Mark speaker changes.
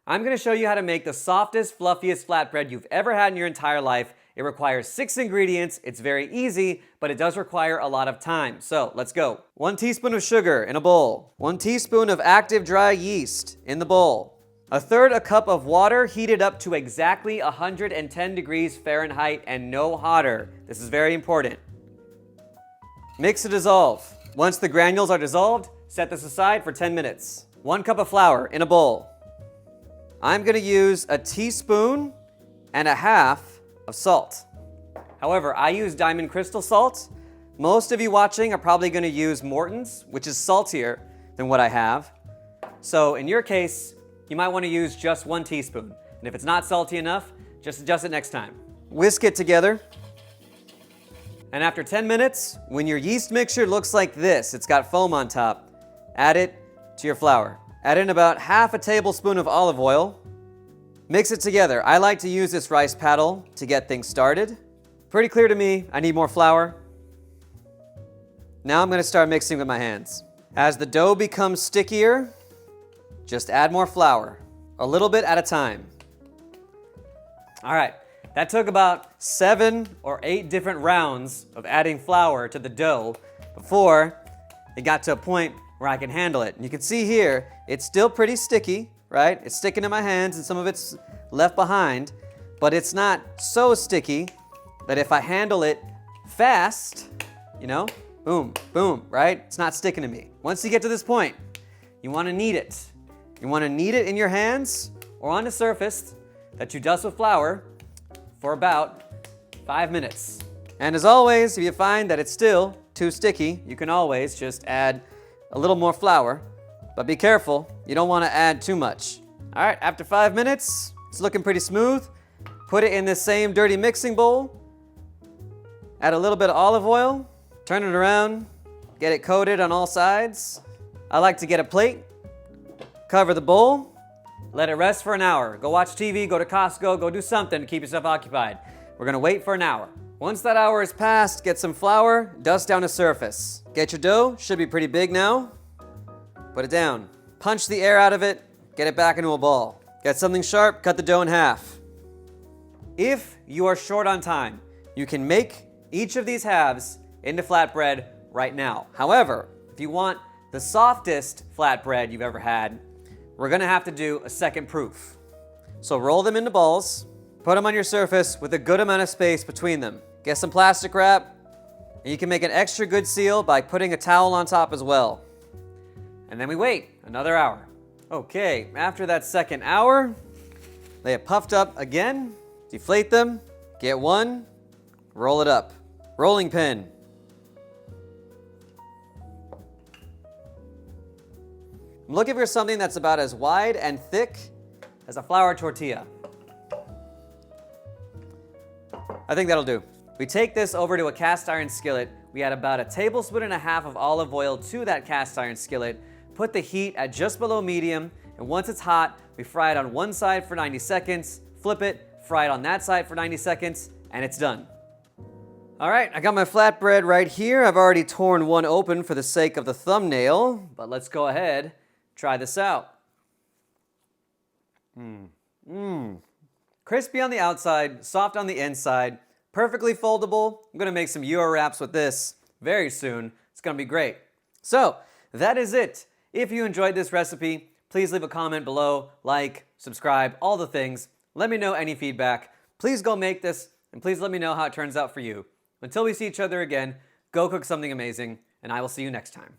Speaker 1: I'm going to show you how to make the softest, fluffiest flatbread you've ever had in your entire life. It requires 6 ingredients. It's very easy, but it does require a lot of time. So let's go. 1 teaspoon of sugar in a bowl. 1 teaspoon of active dry yeast in the bowl. 1/3 cup of water heated up to exactly 110 degrees Fahrenheit and no hotter. This is very important. Mix to dissolve. Once the granules are dissolved, set this aside for 10 minutes. 1 cup of flour in a bowl. I'm going to use 1.5 teaspoons of salt. However, I use diamond crystal salt. Most of you watching are probably going to use Morton's, which is saltier than what I have. So in your case, you might want to use just 1 teaspoon. And if it's not salty enough, just adjust it next time. Whisk it together. And after 10 minutes, when your yeast mixture looks like this, it's got foam on top, add it to your flour. Add in about 1/2 tablespoon of olive oil. Mix it together. I like to use this rice paddle to get things started. Pretty clear to me, I need more flour. Now I'm going to start mixing with my hands. As the dough becomes stickier, just add more flour, a little bit at a time. All right, that took about 7 or 8 different rounds of adding flour to the dough before it got to a point where I can handle it. And you can see here, it's still pretty sticky, right? It's sticking in my hands and some of it's left behind, but it's not so sticky that if I handle it fast, you know, boom, boom, right? It's not sticking to me. Once you get to this point, you want to knead it. You want to knead it in your hands or on the surface that you dust with flour for about 5 minutes. And as always, if you find that it's still too sticky, you can always just add a little more flour, but be careful, you don't want to add too much. All right, after 5 minutes, it's looking pretty smooth. Put it in this same dirty mixing bowl. Add a little bit of olive oil, turn it around, get it coated on all sides. I like to get a plate, cover the bowl, let it rest for an hour. Go watch TV, go to Costco, go do something to keep yourself occupied. We're gonna wait for an hour. Once that hour is passed, get some flour, dust down the surface. Get your dough, should be pretty big now. Put it down. Punch the air out of it, get it back into a ball. Get something sharp, cut the dough in half. If you are short on time, you can make each of these halves into flatbread right now. However, if you want the softest flatbread you've ever had, we're gonna have to do a second proof. So roll them into balls, put them on your surface with a good amount of space between them. Get some plastic wrap, and you can make an extra good seal by putting a towel on top as well. And then we wait another hour. Okay, after that second hour, lay it puffed up again, deflate them, get one, roll it up. Rolling pin. I'm looking for something that's about as wide and thick as a flour tortilla. I think that'll do. We take this over to a cast iron skillet. We add about 1.5 tablespoons of olive oil to that cast iron skillet. Put the heat at just below medium, and once it's hot, we fry it on one side for 90 seconds, flip it, fry it on that side for 90 seconds, and it's done. All right, I got my flatbread right here. I've already torn one open for the sake of the thumbnail, but let's go ahead, try this out. Crispy on the outside, soft on the inside, perfectly foldable. I'm gonna make some Euro wraps with this very soon. It's gonna be great. So, that is it. If you enjoyed this recipe, please leave a comment below, like, subscribe, all the things. Let me know any feedback. Please go make this, and please let me know how it turns out for you. Until we see each other again, go cook something amazing, and I will see you next time.